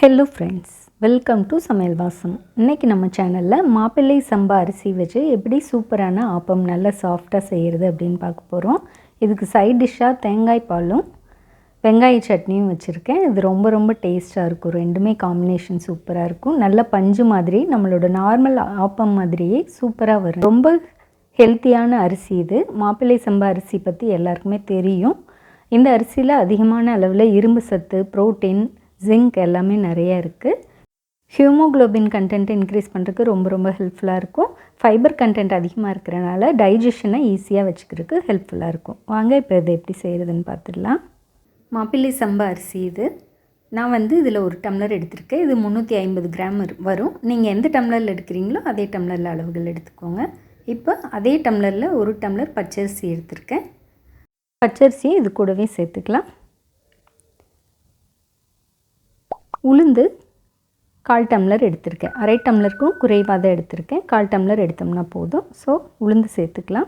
Hello friends, welcome to சமையல் வாசம். இன்றைக்கி நம்ம சேனலில் மாப்பிள்ளை சம்பா அரிசி வச்சு எப்படி சூப்பரான ஆப்பம் நல்லா சாஃப்டாக செய்கிறது அப்படின்னு பார்க்க போகிறோம். இதுக்கு சைட் டிஷ்ஷாக தேங்காய் பாலும் வெங்காய சட்னியும் வச்சுருக்கேன். இது ரொம்ப டேஸ்ட்டாக இருக்கும். ரெண்டுமே காம்பினேஷன் சூப்பராக இருக்கும். நல்ல பஞ்சு மாதிரி நம்மளோட நார்மல் ஆப்பம் மாதிரியே சூப்பராக வரும். ரொம்ப ஹெல்த்தியான அரிசி இது. மாப்பிள்ளை சம்பா அரிசி பற்றி எல்லாருக்குமே தெரியும். இந்த அரிசியில் அதிகமான அளவில் இரும்பு சத்து, புரோட்டீன், ஜிங்க் எல்லாமே நிறைய இருக்குது. ஹியூமோக்ளோபின் கண்டென்ட் இன்க்ரீஸ் பண்ணுறதுக்கு ரொம்ப ஹெல்ப்ஃபுல்லாக இருக்கும். ஃபைபர் கண்டென்ட் அதிகமாக இருக்கிறனால டைஜஷனை ஈஸியாக வச்சுக்கிறதுக்கு ஹெல்ப்ஃபுல்லாக இருக்கும். வாங்க இப்போ இதை எப்படி செய்கிறதுன்னு பார்த்துடலாம். மாப்பிள்ளை சம்பா அரிசி இது. நான் இதில் ஒரு டம்ளர் எடுத்திருக்கேன். இது 350 கிராம் வரும். நீங்கள் எந்த டம்ளரில் எடுக்கிறீங்களோ அதே டம்ளரில் அளவுகள் எடுத்துக்கோங்க. இப்போ அதே டம்ளரில் ஒரு டம்ளர் பச்சரிசி எடுத்திருக்கேன். பச்சரிசியை இது கூடவே சேர்த்துக்கலாம். உளுந்து 1/4 டம்ளர் எடுத்திருக்கேன். அரை டம்ளருக்கும் குறைவாக தான் எடுத்திருக்கேன். 1/4 டம்ளர் எடுத்தோம்னா போதும். ஸோ உளுந்து சேர்த்துக்கலாம்.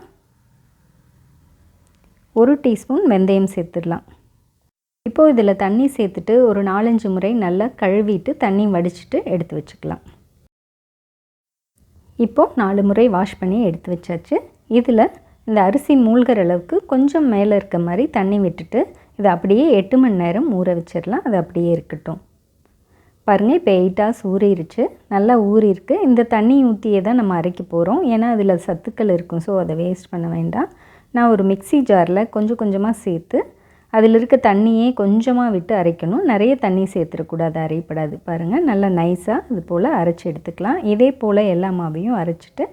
1 டீஸ்பூன் வெந்தயம் சேர்த்துடலாம். இப்போது இதில் தண்ணி சேர்த்துட்டு ஒரு 4-5 முறை நல்லா கழுவிட்டு தண்ணி வடிச்சிட்டு எடுத்து வச்சுக்கலாம். இப்போது 4 முறை வாஷ் பண்ணி எடுத்து வச்சாச்சு. இதில் இந்த அரிசி மூழ்கிற அளவுக்கு கொஞ்சம் மேலே இருக்க மாதிரி தண்ணி விட்டுட்டு இதை அப்படியே 8 மணி நேரம் ஊற வச்சிடலாம். அது அப்படியே இருக்கட்டும். பாருங்கள், இப்போ 8 hours ஊறிடுச்சு. நல்லா ஊறிருக்கு. இந்த தண்ணி ஊற்றியே தான் நம்ம அரைக்க போகிறோம். ஏன்னா அதில் சத்துக்கள் இருக்கும். ஸோ அதை வேஸ்ட் பண்ண வேண்டாம். நான் ஒரு மிக்ஸி ஜாரில் கொஞ்சமாக சேர்த்து அதில் இருக்க தண்ணியே கொஞ்சமாக விட்டு அரைக்கணும். நிறைய தண்ணி சேர்த்துடக்கூடாது, அரைப்படாது. பாருங்கள், நல்லா நைஸாக இது போல் அரைச்சி எடுத்துக்கலாம். இதே போல் எல்லா மாவையும் அரைச்சிட்டு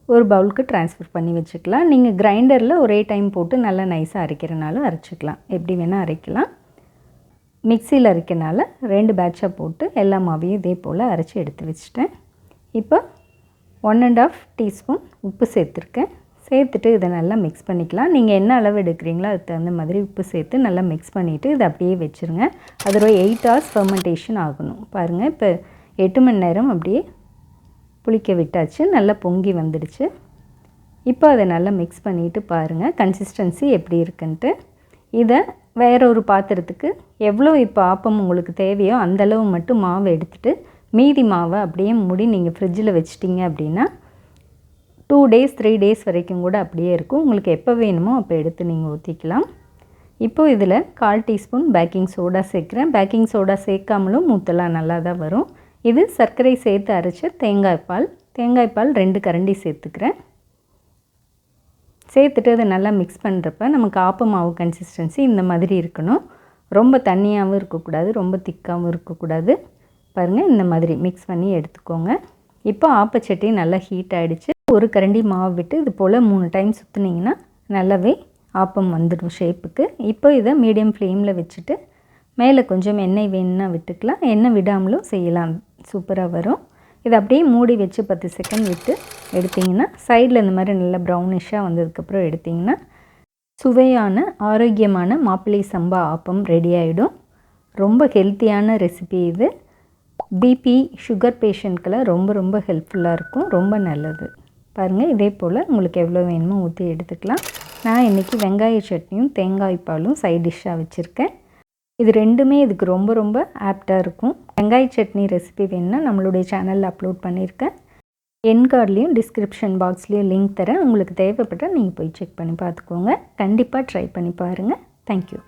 ஒரு பவுலுக்கு ட்ரான்ஸ்ஃபர் பண்ணி வச்சுக்கலாம். நீங்கள் கிரைண்டரில் ஒரே டைம் போட்டு நல்லா நைஸாக அரைக்கிறனாலும் அரைச்சிக்கலாம். எப்படி வேணால் அரைக்கலாம். மிக்சியில் அரைக்கிறனால 2 பேட்சாக போட்டு எல்லா மாவையும் இதே போல் அரைச்சி எடுத்து வச்சுட்டேன். இப்போ 1.5 டீஸ்பூன் உப்பு சேர்த்துருக்கேன். சேர்த்துட்டு இதை நல்லா மிக்ஸ் பண்ணிக்கலாம். நீங்கள் என்ன அளவு எடுக்கிறீங்களோ அதுக்கு தகுந்த மாதிரி உப்பு சேர்த்து நல்லா மிக்ஸ் பண்ணிவிட்டு இதை அப்படியே வச்சுருங்க. அது ஒரு 8 hours ஃபெர்மெண்டேஷன் ஆகணும். பாருங்கள், இப்போ 8 மணி நேரம் அப்படியே புளிக்க விட்டாச்சு. நல்லா பொங்கி வந்துடுச்சு. இப்போ அதை நல்லா மிக்ஸ் பண்ணிவிட்டு பாருங்கள் கன்சிஸ்டன்சி எப்படி இருக்குன்ட்டு. இதை வேற ஒரு பாத்திரத்துக்கு எவ்வளோ இப்போ ஆப்பம் உங்களுக்கு தேவையோ அந்தளவு மட்டும் மாவை எடுத்துகிட்டு மீதி மாவை அப்படியே மூடி நீங்கள் ஃப்ரிட்ஜில் வச்சிட்டிங்க அப்படின்னா 2 days 3 days வரைக்கும் கூட அப்படியே இருக்கும். உங்களுக்கு எப்போ வேணுமோ அப்போ எடுத்து நீங்கள் ஊற்றிக்கலாம். இப்போது இதில் 1/4 டீஸ்பூன் பேக்கிங் சோடா சேர்க்குறேன். பேக்கிங் சோடா சேர்க்காமலும் மூத்தலாம் நல்லா தான் வரும். இது சர்க்கரை சேர்த்து அரைச்ச தேங்காய் பால் 2 கரண்டி சேர்த்துக்கிறேன். சேர்த்துட்டு அதை நல்லா மிக்ஸ் பண்ணுறப்ப நமக்கு ஆப்ப மாவு கன்சிஸ்டன்சி இந்த மாதிரி இருக்கணும். ரொம்ப தண்ணியாகவும் இருக்கக்கூடாது, ரொம்ப திக்காகவும் இருக்கக்கூடாது. பாருங்கள், இந்த மாதிரி மிக்ஸ் பண்ணி எடுத்துக்கோங்க. இப்போ ஆப்பச்சட்டி நல்லா ஹீட் ஆகிடுச்சு. ஒரு கரண்டி மாவு விட்டு இது போல் 3 டைம் சுற்றுனீங்கன்னா நல்லாவே ஆப்பம் வந்துடும் ஷேப்புக்கு. இப்போ இதை மீடியம் ஃப்ளேமில் வச்சுட்டு மேலே கொஞ்சம் எண்ணெய் வேணும்னா விட்டுக்கலாம். எண்ணெய் விடாமலும் செய்யலாம், சூப்பராக வரும். இதை அப்படியே மூடி வச்சு 10 செகண்ட் விட்டு எடுத்திங்கன்னா சைடில் இந்த மாதிரி நல்லா ப்ரௌனிஷாக வந்ததுக்கப்புறம் எடுத்திங்கன்னா சுவையான ஆரோக்கியமான மாப்பிள்ளை சம்பா ஆப்பம் ரெடி ஆகிடும். ரொம்ப ஹெல்த்தியான ரெசிபி இது. பிபி சுகர் பேஷண்ட்கெல்லாம் ரொம்ப ஹெல்ப்ஃபுல்லாக இருக்கும். ரொம்ப நல்லது. பாருங்கள், இதே போல் உங்களுக்கு எவ்வளோ வேணுமோ ஊற்றி எடுத்துக்கலாம். நான் இன்றைக்கி வெங்காய சட்னியும் தேங்காய் பாலும் சைட் டிஷ்ஷாக வச்சுருக்கேன். இது ரெண்டுமே இதுக்கு ரொம்ப ஆப்டாக இருக்கும். வெங்காய சட்னி ரெசிபி வேணுன்னா நம்மளுடைய சேனலில் அப்லோட் பண்ணியிருக்கேன். என் கார்ட்லேயும் டிஸ்கிரிப்ஷன் பாக்ஸ்லேயும் லிங்க் தரேன். உங்களுக்கு தேவைப்பட்டால் நீங்கள் போய் செக் பண்ணி பார்த்துக்கோங்க. கண்டிப்பாக ட்ரை பண்ணி பாருங்கள். தேங்க்யூ.